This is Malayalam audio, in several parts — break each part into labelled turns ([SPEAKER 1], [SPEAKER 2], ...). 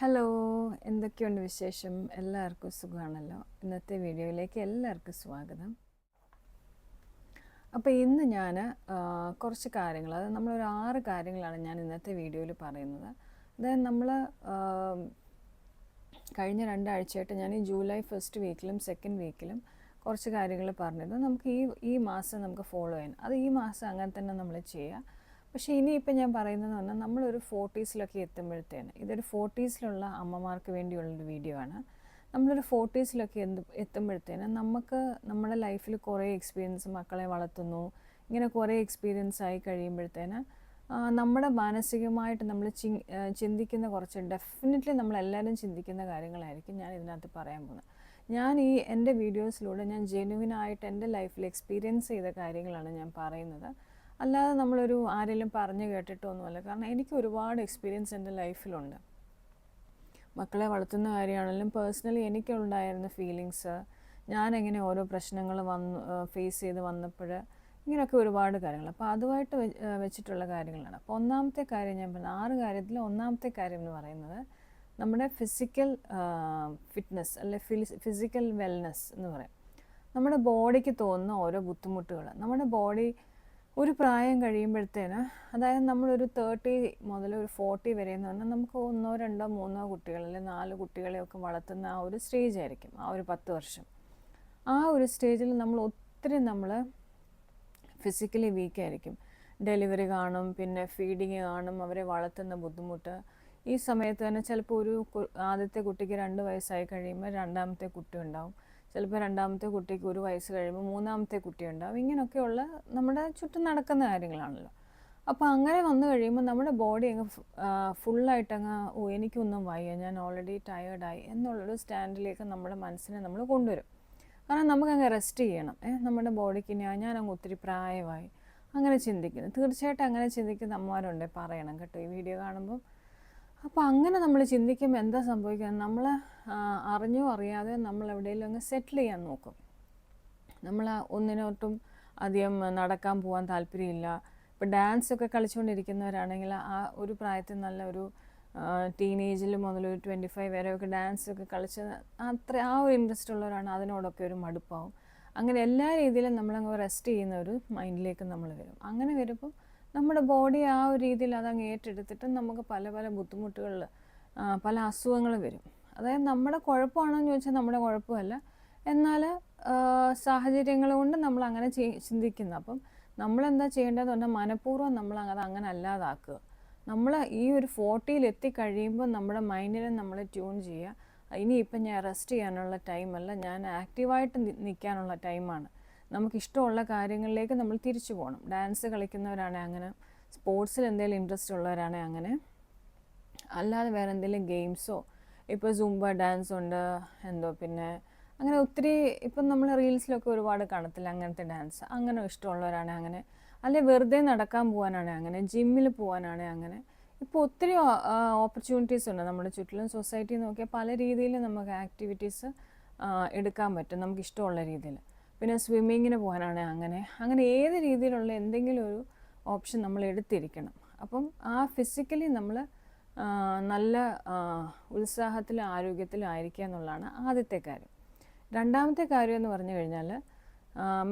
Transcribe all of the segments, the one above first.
[SPEAKER 1] ഹലോ, എന്തൊക്കെയുണ്ട് വിശേഷം? എല്ലാവർക്കും സുഖമാണല്ലോ. ഇന്നത്തെ വീഡിയോയിലേക്ക് എല്ലാവർക്കും സ്വാഗതം. അപ്പോൾ ഇന്ന് ഞാൻ കുറച്ച് കാര്യങ്ങൾ, അതായത് നമ്മളൊരു 6 കാര്യങ്ങളാണ് ഞാൻ ഇന്നത്തെ വീഡിയോയിൽ പറയുന്നത്. അതായത് നമ്മൾ കഴിഞ്ഞ 2 ആഴ്ചയായിട്ട് ഞാൻ ഈ ജൂലൈ ഫസ്റ്റ് വീക്കിലും സെക്കൻഡ് വീക്കിലും കുറച്ച് കാര്യങ്ങൾ പറഞ്ഞിരുന്നു. നമുക്ക് ഈ മാസം നമുക്ക് ഫോളോ ചെയ്യാൻ, അത് ഈ മാസം അങ്ങനെ തന്നെ നമ്മൾ ചെയ്യുക. പക്ഷേ ഇനിയിപ്പോൾ ഞാൻ പറയുന്നതെന്ന് പറഞ്ഞാൽ നമ്മളൊരു 40s എത്തുമ്പോഴത്തേന്, ഇതൊരു 40siലുള്ള അമ്മമാർക്ക് വേണ്ടിയുള്ളൊരു വീഡിയോ ആണ്. നമ്മളൊരു 40siലൊക്കെ എത്തുമ്പോഴത്തേന് നമുക്ക് നമ്മുടെ ലൈഫിൽ കുറേ എക്സ്പീരിയൻസ്, മക്കളെ വളർത്തുന്നു, ഇങ്ങനെ കുറേ എക്സ്പീരിയൻസ് ആയി കഴിയുമ്പോഴത്തേന് നമ്മുടെ മാനസികമായിട്ട് നമ്മൾ ചിന്തിക്കുന്ന കുറച്ച്, ഡെഫിനറ്റ്ലി നമ്മളെല്ലാവരും ചിന്തിക്കുന്ന കാര്യങ്ങളായിരിക്കും ഞാൻ ഇതിനകത്ത് പറയാൻ പോകുന്നത്. ഞാൻ എൻ്റെ വീഡിയോസിലൂടെ ഞാൻ ജെന്യുവിനായിട്ട് എൻ്റെ ലൈഫിൽ എക്സ്പീരിയൻസ് ചെയ്ത കാര്യങ്ങളാണ് ഞാൻ പറയുന്നത്. അല്ലാതെ നമ്മളൊരു ആരെങ്കിലും പറഞ്ഞു കേട്ടിട്ടൊന്നുമല്ല. കാരണം എനിക്ക് ഒരുപാട് എക്സ്പീരിയൻസ് എൻ്റെ ലൈഫിലുണ്ട്. മക്കളെ വളർത്തുന്ന കാര്യമാണെങ്കിലും പേഴ്സണലി എനിക്കുണ്ടായിരുന്ന ഫീലിങ്സ്, ഞാനെങ്ങനെ ഓരോ പ്രശ്നങ്ങൾ ഫേസ് ചെയ്ത് വന്നപ്പോൾ, ഇങ്ങനെയൊക്കെ ഒരുപാട് കാര്യങ്ങൾ. അപ്പോൾ അതുമായിട്ട് വെച്ചിട്ടുള്ള കാര്യങ്ങളാണ്. അപ്പോൾ ഒന്നാമത്തെ കാര്യം ഞാൻ പറഞ്ഞ 6 കാര്യത്തിൽ ഒന്നാമത്തെ കാര്യം എന്ന് പറയുന്നത് നമ്മുടെ ഫിസിക്കൽ ഫിറ്റ്നസ്, അല്ലെ ഫിസിക്കൽ വെൽനെസ് എന്ന് പറയും. നമ്മുടെ ബോഡിക്ക് തോന്നുന്ന ഓരോ ബുദ്ധിമുട്ടുകൾ, നമ്മുടെ ബോഡി ഒരു പ്രായം കഴിയുമ്പോഴത്തേന്, അതായത് നമ്മളൊരു 30 മുതൽ ഒരു 40 വരെ എന്ന് പറഞ്ഞാൽ നമുക്ക് 1, 2, 3 കുട്ടികൾ അല്ലെങ്കിൽ 4 കുട്ടികളെയൊക്കെ വളർത്തുന്ന ആ ഒരു സ്റ്റേജ് ആയിരിക്കും, ആ ഒരു 10 വർഷം. ആ ഒരു സ്റ്റേജിൽ നമ്മൾ ഒത്തിരി ഫിസിക്കലി വീക്കായിരിക്കും. ഡെലിവറി കാണും, പിന്നെ ഫീഡിങ് കാണും, അവരെ വളർത്തുന്ന ബുദ്ധിമുട്ട്. ഈ സമയത്ത് തന്നെ ചിലപ്പോൾ ആദ്യത്തെ കുട്ടിക്ക് 2 വയസ്സായി കഴിയുമ്പോൾ രണ്ടാമത്തെ കുട്ടി ഉണ്ടാവും. ചിലപ്പോൾ രണ്ടാമത്തെ കുട്ടിക്ക് 1 വയസ്സ് കഴിയുമ്പോൾ മൂന്നാമത്തെ കുട്ടി ഉണ്ടാവും. ഇങ്ങനെയൊക്കെയുള്ള നമ്മുടെ ചുറ്റും നടക്കുന്ന കാര്യങ്ങളാണല്ലോ. അപ്പോൾ അങ്ങനെ വന്നു കഴിയുമ്പോൾ നമ്മുടെ ബോഡി അങ്ങ് ഫുള്ളായിട്ടങ്ങ് എനിക്കൊന്നും വയ്യ, ഞാൻ ഓൾറെഡി ടയേർഡായി എന്നുള്ളൊരു സ്റ്റാൻഡിലേക്ക് നമ്മുടെ മനസ്സിനെ നമ്മൾ കൊണ്ടുവരും. കാരണം നമുക്കങ്ങ് റെസ്റ്റ് ചെയ്യണം. നമ്മുടെ ബോഡിക്ക് ഞാനങ്ങ് ഒത്തിരി പ്രായമായി അങ്ങനെ ചിന്തിക്കുന്നു. തീർച്ചയായിട്ടും അങ്ങനെ ചിന്തിക്കുന്ന അമ്മമാരുണ്ട്, പറയണം കേട്ടോ ഈ വീഡിയോ കാണുമ്പോൾ. അപ്പോൾ അങ്ങനെ നമ്മൾ ചിന്തിക്കുമ്പോൾ എന്താ സംഭവിക്കുക, നമ്മൾ അറിഞ്ഞോ അറിയാതെ നമ്മൾ എവിടെയെങ്കിലും അങ്ങ് സെറ്റിൽ ചെയ്യാൻ നോക്കും. നമ്മൾ ഒന്നിനോട്ടും അധികം നടക്കാൻ പോകാൻ താല്പര്യമില്ല. ഇപ്പോൾ ഡാൻസൊക്കെ കളിച്ചുകൊണ്ടിരിക്കുന്നവരാണെങ്കിൽ ആ ഒരു പ്രായത്തിൽ നല്ലൊരു ടീനേജിൽ മുതൽ ഒരു 25 വരെയൊക്കെ ഡാൻസൊക്കെ കളിച്ച് ആ ഒരു ഇൻട്രസ്റ്റ് ഉള്ളവരാണ്, അതിനോടൊക്കെ ഒരു മടുപ്പാവും. അങ്ങനെ എല്ലാ രീതിയിലും നമ്മളങ്ങ് റെസ്റ്റ് ചെയ്യുന്ന ഒരു മൈൻഡിലേക്ക് നമ്മൾ വരും. അങ്ങനെ വരുമ്പം നമ്മുടെ ബോഡി ആ ഒരു രീതിയിൽ അതങ്ങ് ഏറ്റെടുത്തിട്ട് നമുക്ക് പല പല ബുദ്ധിമുട്ടുകളിൽ, പല അസുഖങ്ങൾ വരും. അതായത് നമ്മുടെ കുഴപ്പമാണോ എന്ന് ചോദിച്ചാൽ നമ്മുടെ കുഴപ്പമല്ല, എന്നാൽ സാഹചര്യങ്ങൾ കൊണ്ട് നമ്മൾ അങ്ങനെ ചിന്തിക്കുന്നു. അപ്പം നമ്മളെന്താ ചെയ്യേണ്ടതെന്ന് പറഞ്ഞാൽ മനഃപൂർവ്വം നമ്മൾ അങ്ങനെ അല്ലാതാക്കുക. നമ്മൾ ഈ ഒരു 40ൽ എത്തിക്കഴിയുമ്പോൾ നമ്മുടെ മൈൻഡിനെ നമ്മൾ ട്യൂൺ ചെയ്യുക. ഇനിയിപ്പം ഞാൻ റെസ്റ്റ് ചെയ്യാനുള്ള ടൈമല്ല, ഞാൻ ആക്റ്റീവായിട്ട് നിൽക്കാനുള്ള ടൈമാണ്. നമുക്കിഷ്ടമുള്ള കാര്യങ്ങളിലേക്ക് നമ്മൾ തിരിച്ചു പോകണം. ഡാൻസ് കളിക്കുന്നവരാണെങ്കിൽ അങ്ങനെ, സ്പോർട്സിൽ എന്തെങ്കിലും ഇൻട്രസ്റ്റ് ഉള്ളവരാണെങ്കിൽ അങ്ങനെ, അല്ലാതെ വേറെ എന്തെങ്കിലും ഗെയിംസോ, ഇപ്പോൾ സുംബ ഡാൻസ് ഉണ്ട്, പിന്നെ അങ്ങനെ ഒത്തിരി, ഇപ്പം നമ്മൾ റീൽസിലൊക്കെ ഒരുപാട് കാണത്തില്ല അങ്ങനത്തെ ഡാൻസ്. അങ്ങനെ ഇഷ്ടമുള്ളവരാണെങ്കിൽ അങ്ങനെ, അല്ലെ വെറുതെ നടക്കാൻ പോകാനാണെങ്കിൽ അങ്ങനെ, ജിമ്മിൽ പോകാനാണെങ്കിൽ അങ്ങനെ. ഇപ്പോൾ ഒത്തിരി ഓപ്പർച്യൂണിറ്റീസ് ഉണ്ട് നമ്മുടെ ചുറ്റിലും. സൊസൈറ്റി നോക്കിയാൽ പല രീതിയിൽ നമുക്ക് ആക്ടിവിറ്റീസ് എടുക്കാൻ പറ്റും നമുക്ക് ഇഷ്ടമുള്ള രീതിയിൽ. പിന്നെ സ്വിമ്മിങ്ങിന് പോകാനാണെങ്കിൽ അങ്ങനെ ഏത് രീതിയിലുള്ള എന്തെങ്കിലും ഒരു ഓപ്ഷൻ നമ്മൾ എടുത്തിരിക്കണം. അപ്പം ആ ഫിസിക്കലി നമ്മൾ നല്ല ഉത്സാഹത്തിലും ആരോഗ്യത്തിലും ആയിരിക്കുക എന്നുള്ളതാണ് ആദ്യത്തെ കാര്യം. രണ്ടാമത്തെ കാര്യം എന്ന് പറഞ്ഞു കഴിഞ്ഞാൽ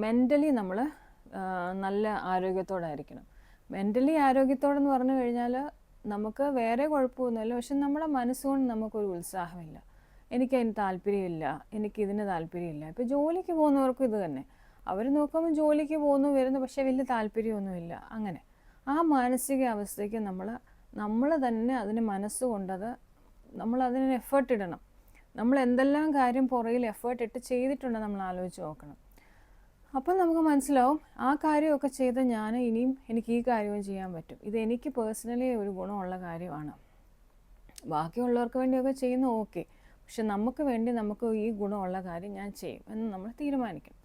[SPEAKER 1] മെൻ്റലി നമ്മൾ നല്ല ആരോഗ്യത്തോടായിരിക്കണം. മെൻ്റലി ആരോഗ്യത്തോടെന്ന് പറഞ്ഞു കഴിഞ്ഞാൽ നമുക്ക് വേറെ കുഴപ്പമൊന്നുമില്ല, പക്ഷെ നമ്മുടെ മനസ്സുകൊണ്ട് നമുക്കൊരു ഉത്സാഹമില്ല, എനിക്കതിന് താല്പര്യമില്ല, എനിക്കിതിന് താല്പര്യമില്ല. ഇപ്പോൾ ജോലിക്ക് പോകുന്നവർക്കും ഇത് തന്നെ. അവർ നോക്കുമ്പോൾ ജോലിക്ക് വരുന്നു, പക്ഷേ വലിയ താല്പര്യമൊന്നുമില്ല. അങ്ങനെ ആ മാനസിക അവസ്ഥയ്ക്ക് നമ്മൾ തന്നെ അതിന് മനസ്സുകൊണ്ടത് നമ്മളതിന് എഫേർട്ട് ഇടണം. നമ്മൾ എന്തെല്ലാം കാര്യം പുറകിൽ എഫേർട്ട് ഇട്ട് ചെയ്തിട്ടുണ്ട് നമ്മൾ ആലോചിച്ച് നോക്കണം. അപ്പം നമുക്ക് മനസ്സിലാവും ആ കാര്യമൊക്കെ ചെയ്ത് എനിക്ക് ഈ കാര്യവും ചെയ്യാൻ പറ്റും, ഇത് എനിക്ക് പേഴ്സണലി ഒരു ഗുണമുള്ള കാര്യമാണ്. ബാക്കിയുള്ളവർക്ക് വേണ്ടിയൊക്കെ ചെയ്യുന്ന ഓക്കെ, പക്ഷെ നമുക്ക് വേണ്ടി നമുക്ക് ഈ ഗുണമുള്ള കാര്യം ഞാൻ ചെയ്യും എന്ന് നമ്മൾ തീരുമാനിക്കണം.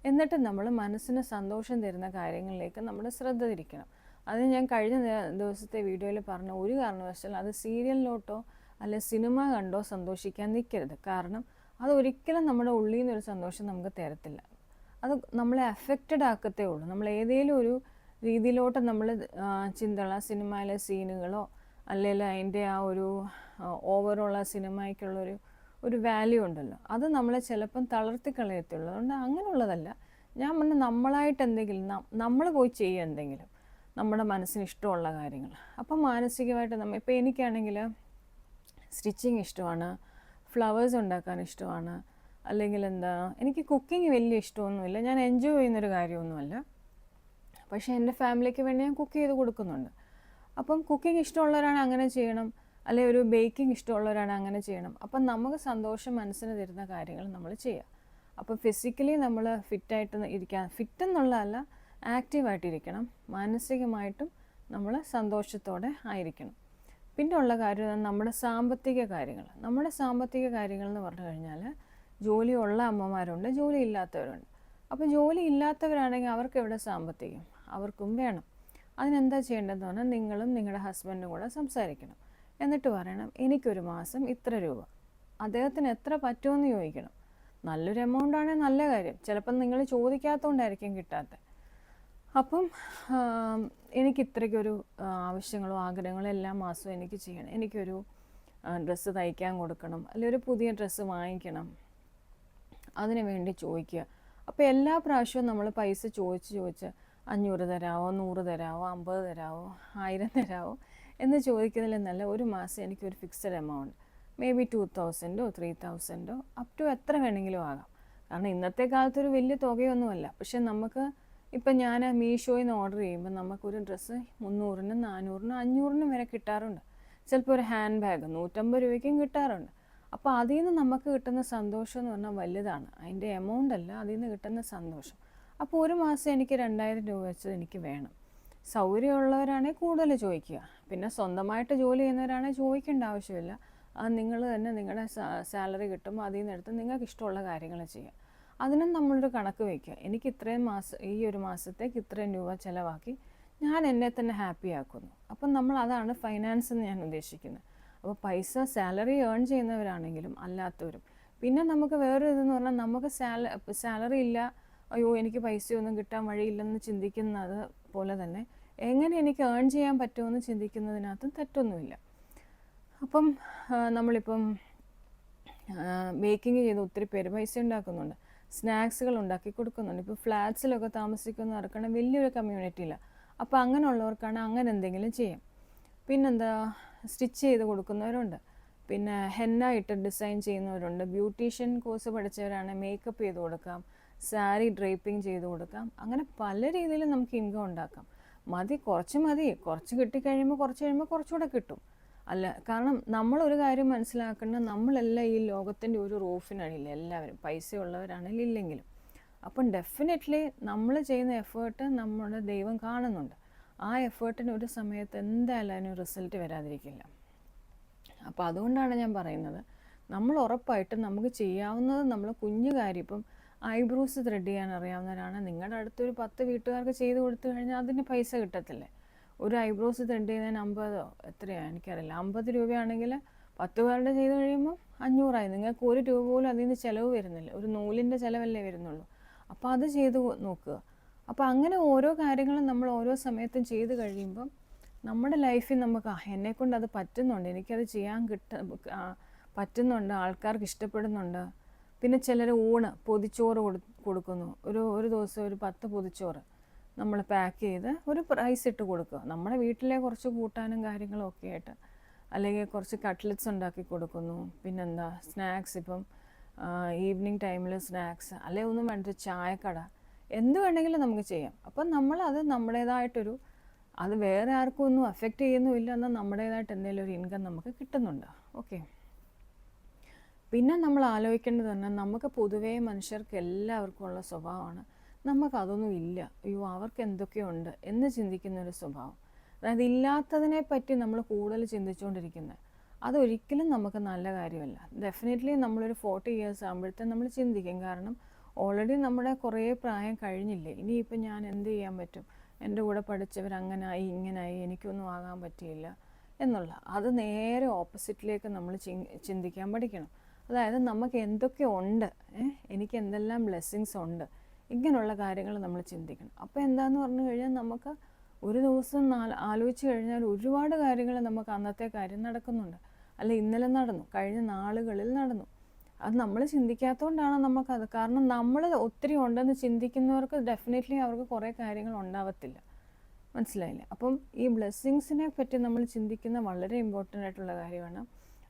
[SPEAKER 1] എന്നിട്ട് നമ്മൾ മനസ്സിന് സന്തോഷം തരുന്ന കാര്യങ്ങളിലേക്ക് നമ്മൾ ശ്രദ്ധ തിരിക്കണം. അത് ഞാൻ കഴിഞ്ഞ ദിവസത്തെ വീഡിയോയിൽ പറഞ്ഞ, ഒരു കാരണവശാലും അത് സീരിയലിലോട്ടോ അല്ലെ സിനിമ കണ്ടോ സന്തോഷിക്കാൻ നിൽക്കരുത്. കാരണം അതൊരിക്കലും നമ്മുടെ ഉള്ളിൽ നിന്നൊരു സന്തോഷം നമുക്ക് തരത്തില്ല. അത് നമ്മളെ അഫക്റ്റഡ് ആക്കത്തേ ഉള്ളൂ. നമ്മൾ ഏതെങ്കിലും ഒരു രീതിയിലോട്ട് നമ്മൾ ചിന്തകളോ സിനിമയിലെ സീനുകളോ അല്ലെങ്കിൽ അതിൻ്റെ ആ ഒരു ഓവറോൾ ആ സിനിമയ്ക്കുള്ളൊരു വാല്യൂ ഉണ്ടല്ലോ, അത് നമ്മളെ ചിലപ്പം തളർത്തി കളയത്തുള്ളൂ. അതുകൊണ്ട് അങ്ങനെയുള്ളതല്ല. ഞാൻ പറഞ്ഞ നമ്മളായിട്ട് എന്തെങ്കിലും നമ്മൾ പോയി ചെയ്യുക എന്തെങ്കിലും നമ്മുടെ മനസ്സിന് ഇഷ്ടമുള്ള കാര്യങ്ങൾ. അപ്പം മാനസികമായിട്ട് ഇപ്പോൾ എനിക്കാണെങ്കിൽ സ്റ്റിച്ചിങ് ഇഷ്ടമാണ്, ഫ്ലവേഴ്സ് ഉണ്ടാക്കാൻ ഇഷ്ടമാണ്, അല്ലെങ്കിൽ എനിക്ക് കുക്കിംഗ് വലിയ ഇഷ്ടമൊന്നുമില്ല, ഞാൻ എൻജോയ് ചെയ്യുന്നൊരു കാര്യമൊന്നുമല്ല. പക്ഷേ എൻ്റെ ഫാമിലിക്ക് വേണ്ടി ഞാൻ കുക്ക് ചെയ്ത് കൊടുക്കുന്നുണ്ട്. അപ്പം കുക്കിംഗ് ഇഷ്ടമുള്ളവരാണ് അങ്ങനെ ചെയ്യണം, അല്ലെങ്കിൽ ഒരു ബേക്കിംഗ് ഇഷ്ടമുള്ളവരാണ് അങ്ങനെ ചെയ്യണം. അപ്പം നമുക്ക് സന്തോഷം മനസ്സിന് തരുന്ന കാര്യങ്ങൾ നമ്മൾ ചെയ്യുക. അപ്പോൾ ഫിസിക്കലി നമ്മൾ ഫിറ്റായിട്ട് ഇരിക്കാൻ, ഫിറ്റ് എന്നുള്ളതല്ല, ആക്റ്റീവായിട്ടിരിക്കണം. മാനസികമായിട്ടും നമ്മൾ സന്തോഷത്തോടെ ആയിരിക്കണം. പിന്നെ ഉള്ള കാര്യം നമ്മുടെ സാമ്പത്തിക കാര്യങ്ങൾ എന്ന് പറഞ്ഞു കഴിഞ്ഞാൽ, ജോലിയുള്ള അമ്മമാരുണ്ട്, ജോലി ഇല്ലാത്തവരുണ്ട്. അപ്പോൾ ജോലി ഇല്ലാത്തവരാണെങ്കിൽ അവർക്ക് എവിടെ സാമ്പത്തികം? അവർക്കും വേണം. അതിനെന്താ ചെയ്യേണ്ടതെന്ന് പറഞ്ഞാൽ, നിങ്ങളും നിങ്ങളുടെ ഹസ്ബൻഡും കൂടെ സംസാരിക്കണം. എന്നിട്ട് പറയണം, എനിക്കൊരു മാസം ഇത്ര രൂപ, അദ്ദേഹത്തിന് എത്ര പറ്റുമെന്ന് ചോദിക്കണം. നല്ലൊരു എമൗണ്ട് ആണെങ്കിൽ നല്ല കാര്യം, ചിലപ്പം നിങ്ങൾ ചോദിക്കാത്തതുകൊണ്ടായിരിക്കും കിട്ടാത്തത്. അപ്പം എനിക്ക് ഇത്രയ്ക്കൊരു ആവശ്യങ്ങളോ ആഗ്രഹങ്ങളോ എല്ലാ മാസവും എനിക്ക് ചെയ്യണം, എനിക്കൊരു ഡ്രസ്സ് തയ്ക്കാൻ കൊടുക്കണം, അല്ലെങ്കിൽ ഒരു പുതിയ ഡ്രസ്സ് വാങ്ങിക്കണം, അതിനു വേണ്ടി ചോദിക്കുക. അപ്പോൾ എല്ലാ പ്രാവശ്യവും നമ്മൾ പൈസ ചോദിച്ച് 500 തരാമോ, 100 തരാമോ, 50 തരാമോ, 1000 തരാമോ എന്ന് ചോദിക്കുന്നതിൽ നല്ല ഒരു മാസം എനിക്കൊരു fixed amount, maybe 2000 3000 up to എത്ര വേണമെങ്കിലും ആകാം. കാരണം ഇന്നത്തെ കാലത്തൊരു വലിയ തുകയൊന്നുമല്ല. പക്ഷെ നമുക്ക് ഇപ്പം ഞാൻ മീഷോയിൽ നിന്ന് ഓർഡർ ചെയ്യുമ്പോൾ നമുക്കൊരു ഡ്രസ്സ് 300-നും 400-നും 500-നും വരെ കിട്ടാറുണ്ട്. ചിലപ്പോൾ ഒരു ഹാൻഡ് ബാഗ് 150 രൂപയ്ക്കും കിട്ടാറുണ്ട്. അപ്പോൾ അതിൽ നിന്ന് നമുക്ക് കിട്ടുന്ന സന്തോഷം എന്ന് പറഞ്ഞാൽ വലുതാണ്. അതിൻ്റെ എമൗണ്ട് അല്ല, അതിൽ നിന്ന് കിട്ടുന്ന സന്തോഷം. അപ്പോൾ ഒരു മാസം എനിക്ക് 2000 രൂപ വെച്ചത് എനിക്ക് വേണം. സൗകര്യമുള്ളവരാണെങ്കിൽ കൂടുതൽ ചോദിക്കുക. പിന്നെ സ്വന്തമായിട്ട് ജോലി ചെയ്യുന്നവരാണെങ്കിൽ ചോദിക്കേണ്ട ആവശ്യമില്ല. അത് നിങ്ങൾ തന്നെ നിങ്ങളുടെ സാലറി കിട്ടുമ്പോൾ അതിൽ നിന്ന് എടുത്ത് നിങ്ങൾക്ക് ഇഷ്ടമുള്ള കാര്യങ്ങൾ ചെയ്യുക. അതിനും നമ്മളൊരു കണക്ക് വയ്ക്കുക. എനിക്ക് ഇത്രയും ഈ ഒരു മാസത്തേക്ക് ഇത്രയും രൂപ ചിലവാക്കി ഞാൻ എന്നെ തന്നെ ഹാപ്പി ആക്കുന്നു. അപ്പം അതാണ് ഫൈനാൻസ് എന്ന് ഞാൻ ഉദ്ദേശിക്കുന്നത്. അപ്പോൾ പൈസ സാലറി ഏൺ ചെയ്യുന്നവരാണെങ്കിലും അല്ലാത്തവരും. പിന്നെ നമുക്ക് വേറൊരു ഇതെന്ന് പറഞ്ഞാൽ, നമുക്ക് സാലറി ഇല്ല, അയ്യോ എനിക്ക് പൈസയൊന്നും കിട്ടാൻ വഴിയില്ലെന്ന് ചിന്തിക്കുന്നത് പോലെ തന്നെ, എങ്ങനെ എനിക്ക് ഏൺ ചെയ്യാൻ പറ്റുമെന്ന് ചിന്തിക്കുന്നതിനകത്തും തെറ്റൊന്നുമില്ല. അപ്പം നമ്മളിപ്പം ബേക്കിംഗ് ചെയ്ത് ഒത്തിരി പേര് പൈസ ഉണ്ടാക്കുന്നുണ്ട്, സ്നാക്സുകൾ ഉണ്ടാക്കി കൊടുക്കുന്നുണ്ട്. ഇപ്പോൾ ഫ്ലാറ്റ്സിലൊക്കെ താമസിക്കുന്നവർക്കാണ് വലിയൊരു കമ്മ്യൂണിറ്റി ഇല്ല. അപ്പോൾ അങ്ങനെയുള്ളവർക്കാണ് അങ്ങനെ എന്തെങ്കിലും ചെയ്യാം. പിന്നെന്താ, സ്റ്റിച്ച് ചെയ്ത് കൊടുക്കുന്നവരുണ്ട്, പിന്നെ ഹെന്ന ഇട്ട് ഡിസൈൻ ചെയ്യുന്നവരുണ്ട്, ബ്യൂട്ടീഷ്യൻ കോഴ്സ് പഠിച്ചവരാണ് മേക്കപ്പ് ചെയ്ത് കൊടുക്കാം, സാരി ഡ്രേപ്പിംഗ് ചെയ്ത് കൊടുക്കാം. അങ്ങനെ പല രീതിയിൽ നമുക്ക് ഇൻകം ഉണ്ടാക്കാം. കുറച്ച് കിട്ടിക്കഴിയുമ്പോൾ കുറച്ചുകൂടെ കിട്ടും. കാരണം നമ്മളൊരു കാര്യം മനസ്സിലാക്കേണ്ടത്, നമ്മളെല്ലാം ഈ ലോകത്തിൻ്റെ ഒരു റൂഫിനടിയില്ല, എല്ലാവരും പൈസയുള്ളവരാണെങ്കിലും ഇല്ലെങ്കിലും. അപ്പം ഡെഫിനറ്റ്ലി നമ്മൾ ചെയ്യുന്ന എഫേർട്ട് നമ്മുടെ ദൈവം കാണുന്നുണ്ട്. ആ എഫേർട്ടിന് ഒരു സമയത്ത് എന്തായാലും അതിന് റിസൾട്ട് വരാതിരിക്കില്ല. അപ്പോൾ അതുകൊണ്ടാണ് ഞാൻ പറയുന്നത്, നമ്മൾ ഉറപ്പായിട്ടും നമുക്ക് ചെയ്യാവുന്നത് നമ്മൾ കുഞ്ഞു കാര്യം, ഇപ്പം ഐബ്രോസ് ത്രെഡ് ചെയ്യാൻ അറിയാവുന്നവരാണ്, നിങ്ങളുടെ അടുത്തൊരു 10 വീട്ടുകാർക്ക് ചെയ്ത് കൊടുത്തു കഴിഞ്ഞാൽ അതിന് പൈസ കിട്ടത്തില്ലേ? ഒരു ഐബ്രോസ് ത്രെഡ് ചെയ്യുന്നതിന് 50 എത്രയാണ് എനിക്കറിയില്ല, 50 രൂപയാണെങ്കിൽ 10 പേരുടെ ചെയ്ത് കഴിയുമ്പോൾ 500 ആയി. നിങ്ങൾക്ക് 1 രൂപ പോലും അതിൽ നിന്ന് ചിലവ് വരുന്നില്ല, ഒരു നൂലിൻ്റെ ചിലവല്ലേ വരുന്നുള്ളൂ. അപ്പോൾ അത് ചെയ്ത് നോക്കുക. അപ്പോൾ അങ്ങനെ ഓരോ കാര്യങ്ങളും നമ്മൾ ഓരോ സമയത്തും ചെയ്ത് കഴിയുമ്പം നമ്മുടെ ലൈഫിൽ നമുക്ക് എന്നെക്കൊണ്ട് അത് പറ്റുന്നുണ്ട്, എനിക്കത് ചെയ്യാൻ പറ്റുന്നുണ്ട്, ആൾക്കാർക്ക് ഇഷ്ടപ്പെടുന്നുണ്ട്. പിന്നെ ചിലർ പൊതിച്ചോറ് കൊടുക്കുന്നു. ഒരു ദിവസം ഒരു 10 പൊതിച്ചോറ് നമ്മൾ പാക്ക് ചെയ്ത് ഒരു പ്രൈസ് ഇട്ട് കൊടുക്കുക. നമ്മുടെ വീട്ടിലെ കുറച്ച് കൂട്ടാനും കാര്യങ്ങളും ഒക്കെ ആയിട്ട്, അല്ലെങ്കിൽ കുറച്ച് കട്ട്ലറ്റ്സ് ഉണ്ടാക്കി കൊടുക്കുന്നു. പിന്നെന്താ, സ്നാക്സ്, ഇപ്പം ഈവനിങ് ടൈമിൽ സ്നാക്സ്, അല്ലെങ്കിൽ ഒന്നും വേണ്ട ചായക്കട, എന്ത് വേണമെങ്കിലും നമുക്ക് ചെയ്യാം. അപ്പം നമ്മളത് നമ്മുടേതായിട്ടൊരു, അത് വേറെ ആർക്കും ഒന്നും അഫക്റ്റ് ചെയ്യുന്നുമില്ല, എന്നാൽ നമ്മുടേതായിട്ട് എന്തെങ്കിലും ഒരു ഇൻകം നമുക്ക് കിട്ടുന്നുണ്ട്. ഓക്കെ. പിന്നെ നമ്മൾ ആലോചിക്കേണ്ടത് തന്നെ, നമുക്ക് പൊതുവേ മനുഷ്യർക്ക് എല്ലാവർക്കും ഉള്ള സ്വഭാവമാണ്, നമുക്കതൊന്നും ഇല്ല, അയ്യോ അവർക്ക് എന്തൊക്കെയുണ്ട് എന്ന് ചിന്തിക്കുന്നൊരു സ്വഭാവം. അതായത് ഇല്ലാത്തതിനെ പറ്റി നമ്മൾ കൂടുതൽ ചിന്തിച്ചുകൊണ്ടിരിക്കുന്നത്, അതൊരിക്കലും നമുക്ക് നല്ല കാര്യമല്ല. ഡെഫിനറ്റ്ലി നമ്മളൊരു 40 ഇയേഴ്സ് ആകുമ്പോഴത്തേക്കും നമ്മൾ ചിന്തിക്കും. കാരണം ഓൾറെഡി നമ്മുടെ കുറേ പ്രായം കഴിഞ്ഞില്ലേ, ഇനിയിപ്പോൾ ഞാൻ എന്ത് ചെയ്യാൻ പറ്റും, എൻ്റെ കൂടെ പഠിച്ചവർ അങ്ങനായി ഇങ്ങനായി, എനിക്കൊന്നും ആകാൻ പറ്റിയില്ല എന്നുള്ള, അത് നേരെ ഓപ്പോസിറ്റിലേക്ക് നമ്മൾ ചിന്തിക്കാൻ പഠിക്കണം. അതായത് നമുക്ക് എന്തൊക്കെ ഉണ്ട്, എനിക്ക് എന്തെല്ലാം ബ്ലെസ്സിങ്സ് ഉണ്ട്, ഇങ്ങനെയുള്ള കാര്യങ്ങൾ നമ്മൾ ചിന്തിക്കണം. അപ്പോൾ എന്താണെന്ന് പറഞ്ഞു കഴിഞ്ഞാൽ നമുക്ക് ഒരു ദിവസം ആലോചിച്ച് കഴിഞ്ഞാൽ ഒരുപാട് കാര്യങ്ങൾ നമുക്ക് അന്നത്തെ കാര്യം നടക്കുന്നുണ്ട്. അല്ല ഇന്നലെ നടന്നു, കഴിഞ്ഞ നാളുകളിൽ നടന്നു. അത് നമ്മൾ ചിന്തിക്കാത്തതുകൊണ്ടാണ് നമുക്കത്. കാരണം നമ്മൾ ഒത്തിരി ഉണ്ടെന്ന് ചിന്തിക്കുന്നവർക്ക് ഡെഫിനറ്റ്ലി അവർക്ക് കുറേ കാര്യങ്ങൾ ഉണ്ടാവത്തില്ല. മനസ്സിലായില്ലേ? അപ്പം ഈ ബ്ലെസ്സിങ്സിനെ പറ്റി നമ്മൾ ചിന്തിക്കുന്ന വളരെ ഇമ്പോർട്ടൻ്റ് ആയിട്ടുള്ള കാര്യമാണ്.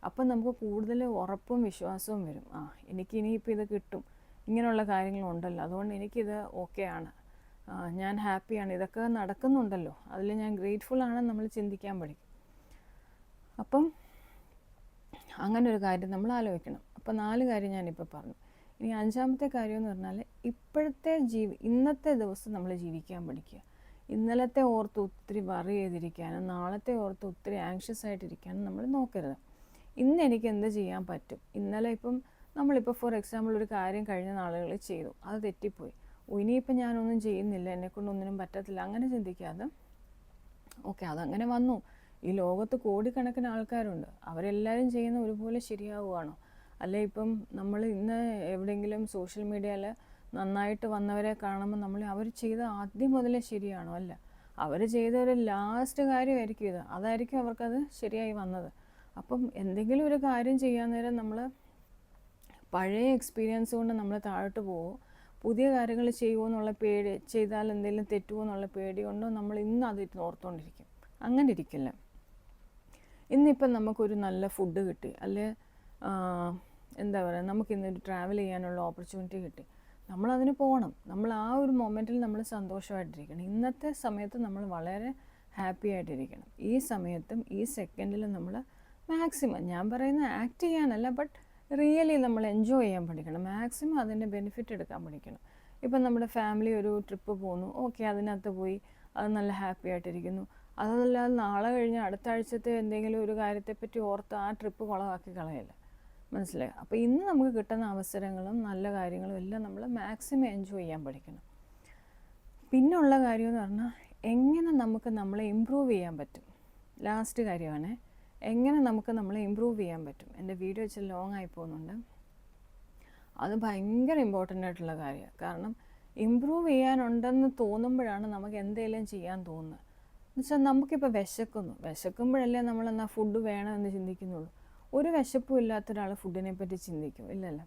[SPEAKER 1] അപ്പം നമുക്ക് കൂടുതൽ ഉറപ്പും വിശ്വാസവും വരും. എനിക്കിനിയിപ്പോൾ ഇത് കിട്ടും, ഇങ്ങനെയുള്ള കാര്യങ്ങളുണ്ടല്ലോ, അതുകൊണ്ട് എനിക്കിത് ഓക്കെ ആണ്, ഞാൻ ഹാപ്പിയാണ്, ഇതൊക്കെ നടക്കുന്നുണ്ടല്ലോ, അതിൽ ഞാൻ ഗ്രേറ്റ്ഫുൾ ആണെന്ന് നമ്മൾ ചിന്തിക്കാൻ പഠിക്കും. അപ്പം അങ്ങനെ ഒരു കാര്യം നമ്മൾ ആലോചിക്കണം. അപ്പോൾ 4 കാര്യം ഞാനിപ്പോൾ പറഞ്ഞു. ഇനി 5ാമത്തെ കാര്യം എന്ന് പറഞ്ഞാൽ ഇപ്പോഴത്തെ ഇന്നത്തെ ദിവസം നമ്മൾ ജീവിക്കാൻ പഠിക്കുക. ഇന്നലത്തെ ഓർത്ത് ഒത്തിരി വറി ചെയ്തിരിക്കാനും നാളത്തെ ഓർത്ത് ഒത്തിരി ആങ്ഷ്യസ് ആയിട്ടിരിക്കാനും നമ്മൾ നോക്കരുത്. ഇന്ന് എനിക്ക് എന്ത് ചെയ്യാൻ പറ്റും? ഇന്നലെ നമ്മളിപ്പോൾ ഫോർ എക്സാമ്പിൾ ഒരു കാര്യം കഴിഞ്ഞ നാളുകളിൽ ചെയ്തു, അത് തെറ്റിപ്പോയി, ഇനിയിപ്പോൾ ഞാനൊന്നും ചെയ്യുന്നില്ല, എന്നെക്കൊണ്ടൊന്നിനും പറ്റത്തില്ല, അങ്ങനെ ചിന്തിക്കാതെ ഓക്കെ അതങ്ങനെ വന്നു, ഈ ലോകത്ത് കോടിക്കണക്കിന് ആൾക്കാരുണ്ട്, അവരെല്ലാവരും ചെയ്യുന്ന ഒരുപോലെ ശരിയാവുകയാണോ? അല്ലെ ഇപ്പം നമ്മൾ ഇന്ന് എവിടെയെങ്കിലും സോഷ്യൽ മീഡിയയിൽ നന്നായിട്ട് വന്നവരെ കാണുമ്പോൾ അവർ ചെയ്ത ആദ്യം മുതലേ ശരിയാണോ? അല്ല, അവർ ചെയ്ത ഒരു ലാസ്റ്റ് കാര്യമായിരിക്കും ഇത്, അതായിരിക്കും അവർക്കത് ശരിയായി വന്നത്. അപ്പം എന്തെങ്കിലും ഒരു കാര്യം ചെയ്യാൻ നേരം നമ്മൾ പഴയ എക്സ്പീരിയൻസ് കൊണ്ട് നമ്മൾ താഴോട്ട് പോകുമോ, പുതിയ കാര്യങ്ങൾ ചെയ്യുമോ എന്നുള്ള പേടി, ചെയ്താൽ എന്തെങ്കിലും തെറ്റുമോ എന്നുള്ള പേടി കൊണ്ടോ നമ്മൾ ഇന്ന് അത് ഓർത്തുകൊണ്ടിരിക്കും. അങ്ങനെ ഇരിക്കില്ല. ഇന്നിപ്പം നമുക്കൊരു നല്ല ഫുഡ് കിട്ടി, അല്ലെ എന്താ പറയുക, നമുക്കിന്നൊരു ട്രാവൽ ചെയ്യാനുള്ള ഓപ്പർച്യൂണിറ്റി കിട്ടി, നമ്മളതിന് പോകണം. നമ്മൾ ആ ഒരു മൊമെൻറ്റിൽ നമ്മൾ സന്തോഷമായിട്ടിരിക്കണം. ഇന്നത്തെ സമയത്ത് നമ്മൾ വളരെ ഹാപ്പി ആയിട്ടിരിക്കണം. ഈ സമയത്തും ഈ സെക്കൻഡിലും നമ്മൾ മാക്സിമം, ഞാൻ പറയുന്നത് ആക്ട് ചെയ്യാനല്ല, ബട്ട് റിയലി നമ്മൾ എൻജോയ് ചെയ്യാൻ പഠിക്കണം. മാക്സിമം അതിൻ്റെ ബെനിഫിറ്റ് എടുക്കാൻ പഠിക്കണം. ഇപ്പം നമ്മുടെ ഫാമിലി ഒരു ട്രിപ്പ് പോകുന്നു, ഓക്കെ അതിനകത്ത് പോയി അത് നല്ല ഹാപ്പി ആയിട്ടിരിക്കുന്നു. അതല്ലാതെ നാളെ കഴിഞ്ഞ് അടുത്ത ആഴ്ചത്തെ എന്തെങ്കിലും ഒരു കാര്യത്തെപ്പറ്റി ഓർത്ത് ആ ട്രിപ്പ് കുളമാക്കി കളയല്ല. മനസ്സിലായി? അപ്പോൾ ഇന്ന് നമുക്ക് കിട്ടുന്ന അവസരങ്ങളും നല്ല കാര്യങ്ങളും എല്ലാം നമ്മൾ മാക്സിമം എൻജോയ് ചെയ്യാൻ പഠിക്കണം. പിന്നുള്ള കാര്യമെന്ന് പറഞ്ഞാൽ എങ്ങനെ നമുക്ക് നമ്മളെ ഇമ്പ്രൂവ് ചെയ്യാൻ പറ്റും. ലാസ്റ്റ് കാര്യമാണ്, എങ്ങനെ നമുക്ക് നമ്മളെ ഇമ്പ്രൂവ് ചെയ്യാൻ പറ്റും. എൻ്റെ വീഡിയോ ഇച്ചിരി ലോങ് ആയി പോകുന്നുണ്ട്. അത് ഭയങ്കര ഇമ്പോർട്ടൻ്റ് ആയിട്ടുള്ള കാര്യമാണ്. കാരണം ഇമ്പ്രൂവ് ചെയ്യാനുണ്ടെന്ന് തോന്നുമ്പോഴാണ് നമുക്ക് എന്തെങ്കിലും ചെയ്യാൻ തോന്നുന്നത്. എന്നുവെച്ചാൽ നമുക്കിപ്പോൾ വിശക്കുമ്പോഴല്ലേ നമ്മളെന്നാൽ ഫുഡ് വേണമെന്ന് ചിന്തിക്കുന്നുള്ളൂ. ഒരു വിശപ്പും ഇല്ലാത്തൊരാൾ ഫുഡിനെ പറ്റി ചിന്തിക്കും? ഇല്ലല്ലോ.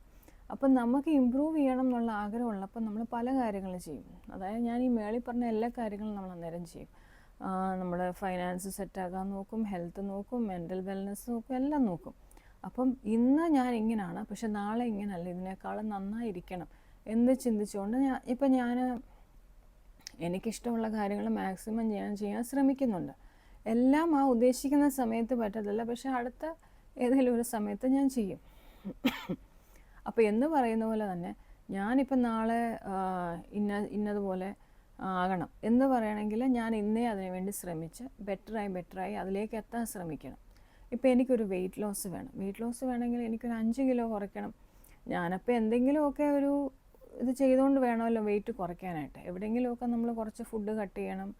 [SPEAKER 1] അപ്പം നമുക്ക് ഇമ്പ്രൂവ് ചെയ്യണം എന്നുള്ള ആഗ്രഹമുള്ളപ്പോൾ നമ്മൾ പല കാര്യങ്ങളും ചെയ്യും. അതായത് ഞാൻ ഈ മേളിൽ പറഞ്ഞ എല്ലാ കാര്യങ്ങളും നമ്മൾ അന്നേരം ചെയ്യും. നമ്മുടെ ഫൈനാൻസ് സെറ്റാക്കാൻ നോക്കും, ഹെൽത്ത് നോക്കും, മെൻ്റൽ വെൽനെസ് നോക്കും, എല്ലാം നോക്കും. അപ്പം ഇന്ന് ഞാൻ ഇങ്ങനെയാണ്, പക്ഷെ നാളെ ഇങ്ങനെയല്ല, ഇതിനേക്കാളും നന്നായിരിക്കണം എന്ന് ചിന്തിച്ചുകൊണ്ട് ഞാൻ എനിക്കിഷ്ടമുള്ള കാര്യങ്ങൾ മാക്സിമം ഞാൻ ചെയ്യാൻ ശ്രമിക്കുന്നുണ്ട്. എല്ലാം ആ ഉദ്ദേശിക്കുന്ന സമയത്ത് പറ്റത്തില്ല, പക്ഷെ അടുത്ത ഏതെങ്കിലും ഒരു സമയത്ത് ഞാൻ ചെയ്യും. അപ്പോൾ എന്ന് പറയുന്ന പോലെ തന്നെ ഞാനിപ്പം നാളെ ഇന്നതുപോലെ ആകണം എന്ന് പറയണമെങ്കിൽ ഞാൻ ഇന്നേ അതിനു വേണ്ടി ശ്രമിച്ച് ബെറ്ററായി അതിലേക്ക് എത്താൻ ശ്രമിക്കണം. ഇപ്പോൾ എനിക്കൊരു വെയിറ്റ് ലോസ് വേണമെങ്കിൽ എനിക്കൊരു 5 കിലോ കുറയ്ക്കണം. ഞാനപ്പോൾ എന്തെങ്കിലുമൊക്കെ ഒരു ഇത് ചെയ്തുകൊണ്ട് വേണമല്ലോ വെയിറ്റ് കുറയ്ക്കാനായിട്ട്. എവിടെയെങ്കിലുമൊക്കെ നമ്മൾ കുറച്ച് ഫുഡ് കട്ട് ചെയ്യണം,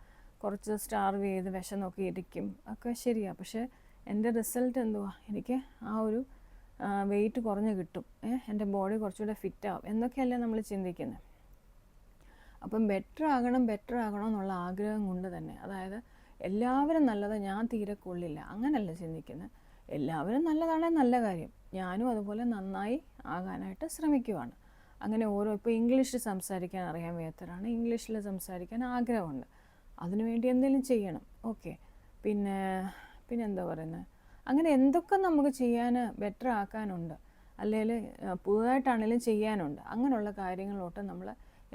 [SPEAKER 1] കുറച്ച് സ്റ്റാർവ് ചെയ്ത് വിശന്നൊക്കെ ഇരിക്കും, ഒക്കെ ശരിയാണ്. പക്ഷേ എൻ്റെ റിസൾട്ട് എന്തുവാ? എനിക്ക് ആ ഒരു വെയിറ്റ് കുറഞ്ഞ് കിട്ടും, എൻ്റെ ബോഡി കുറച്ചുകൂടെ ഫിറ്റാവും എന്നൊക്കെയല്ലേ നമ്മൾ ചിന്തിക്കുന്നത്. അപ്പം ബെറ്റർ ആകണം എന്നുള്ള ആഗ്രഹം കൊണ്ട് തന്നെ, അതായത് എല്ലാവരും നല്ലത് ഞാൻ തീരെ കൊള്ളില്ല അങ്ങനെയല്ല ചിന്തിക്കുന്നത്. എല്ലാവരും നല്ലതാണെങ്കിൽ നല്ല കാര്യം, ഞാനും അതുപോലെ നന്നായി ആകാനായിട്ട് ശ്രമിക്കുവാണ്. അങ്ങനെ ഇപ്പോൾ ഇംഗ്ലീഷിൽ സംസാരിക്കാൻ അറിയാൻ വയ്യാത്തവരാണ്, ഇംഗ്ലീഷിൽ സംസാരിക്കാൻ ആഗ്രഹമുണ്ട്, അതിനുവേണ്ടി എന്തെങ്കിലും ചെയ്യണം. ഓക്കെ, പിന്നെ എന്താ പറയുന്നത്, അങ്ങനെ എന്തൊക്കെ നമുക്ക് ചെയ്യാൻ ബെറ്റർ ആക്കാനുണ്ട്, അല്ലെങ്കിൽ പുതുതായിട്ടാണെങ്കിലും ചെയ്യാനുണ്ട്, അങ്ങനെയുള്ള കാര്യങ്ങളിലോട്ട് നമ്മൾ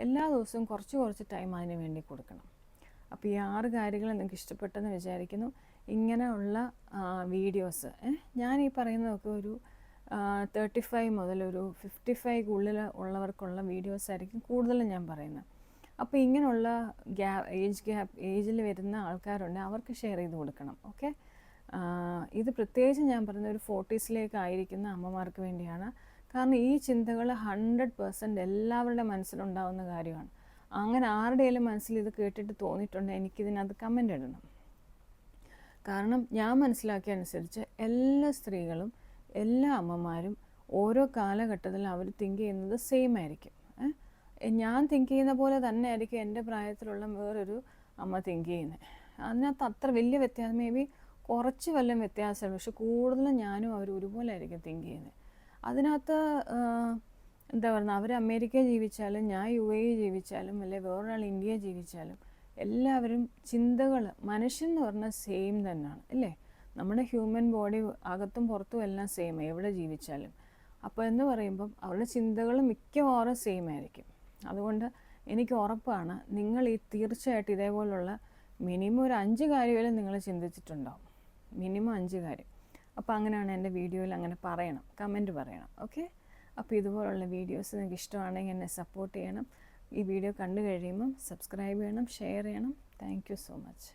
[SPEAKER 1] എല്ലാ ദിവസവും കുറച്ച് ടൈം അതിന് വേണ്ടി കൊടുക്കണം. അപ്പോൾ ഈ 6 കാര്യങ്ങൾ നിങ്ങൾക്ക് ഇഷ്ടപ്പെട്ടെന്ന് വിചാരിക്കുന്നു. ഇങ്ങനെയുള്ള വീഡിയോസ് ഞാൻ ഈ പറയുന്നതൊക്കെ ഒരു 35 മുതൽ ഒരു 55 ഉള്ളവർക്കുള്ള വീഡിയോസ് ആയിരിക്കും കൂടുതലും ഞാൻ പറയുന്നത്. അപ്പോൾ ഇങ്ങനെയുള്ള ഏജിൽ വരുന്ന ആൾക്കാരുണ്ട്, അവർക്ക് ഷെയർ ചെയ്ത് കൊടുക്കണം. ഓക്കെ, ഇത് പ്രത്യേകിച്ച് ഞാൻ പറയുന്ന ഒരു 40s ആയിരിക്കുന്ന അമ്മമാർക്ക് വേണ്ടിയാണ്. കാരണം ഈ ചിന്തകൾ 100% എല്ലാവരുടെ മനസ്സിലുണ്ടാവുന്ന കാര്യമാണ്. അങ്ങനെ ആരുടെയെങ്കിലും മനസ്സിൽ ഇത് കേട്ടിട്ട് തോന്നിയിട്ടുണ്ടെങ്കിൽ എനിക്കിതിനകത്ത് കമൻ്റ് ഇടണം. കാരണം ഞാൻ മനസ്സിലാക്കിയ അനുസരിച്ച് എല്ലാ സ്ത്രീകളും എല്ലാ അമ്മമാരും ഓരോ കാലഘട്ടത്തിൽ അവർ തിങ്ക് ചെയ്യുന്നത് സെയിം ആയിരിക്കും. ഞാൻ തിങ്ക് ചെയ്യുന്ന പോലെ തന്നെ ആയിരിക്കും എൻ്റെ പ്രായത്തിലുള്ള വേറൊരു അമ്മ തിങ്ക് ചെയ്യുന്നത്. അതിനകത്ത് അത്ര വലിയ വ്യത്യാസം, മേ ബി കുറച്ച് വല്ലതും വ്യത്യാസമുണ്ട്, പക്ഷെ കൂടുതലും ഞാനും അവർ ഒരുപോലെ ആയിരിക്കും തിങ്ക് ചെയ്യുന്നത്. അതിനകത്ത് എന്താ പറയുക, അവർ അമേരിക്കയിൽ ജീവിച്ചാലും ഞാൻ UAE ജീവിച്ചാലും അല്ലെ വേറൊരാൾ ഇന്ത്യയിൽ ജീവിച്ചാലും എല്ലാവരും ചിന്തകൾ, മനുഷ്യൻ എന്ന് പറഞ്ഞാൽ സെയിം തന്നെയാണ് അല്ലേ. നമ്മുടെ ഹ്യൂമൻ ബോഡി അകത്തും പുറത്തും എല്ലാം സെയിം എവിടെ ജീവിച്ചാലും. അപ്പോൾ എന്ന് പറയുമ്പം അവരുടെ ചിന്തകൾ മിക്കവാറും സെയിം ആയിരിക്കും. അതുകൊണ്ട് എനിക്ക് ഉറപ്പാണ് നിങ്ങൾ തീർച്ചയായിട്ടും ഇതേപോലുള്ള മിനിമം ഒരു 5 കാര്യമെങ്കിലും നിങ്ങൾ ചിന്തിച്ചിട്ടുണ്ടാവും, മിനിമം 5 കാര്യം. അപ്പോൾ അങ്ങനെയാണ് എൻ്റെ വീഡിയോയിൽ അങ്ങനെ പറയണം, കമൻറ്റ് പറയണം. ഓക്കെ, അപ്പോൾ ഇതുപോലുള്ള വീഡിയോസ് നിങ്ങൾക്ക് ഇഷ്ടമാണെങ്കിൽ എന്നെ സപ്പോർട്ട് ചെയ്യണം. ഈ വീഡിയോ കണ്ടു കഴിയുമ്പം സബ്സ്ക്രൈബ് ചെയ്യണം, ഷെയർ ചെയ്യണം. Thank you so much.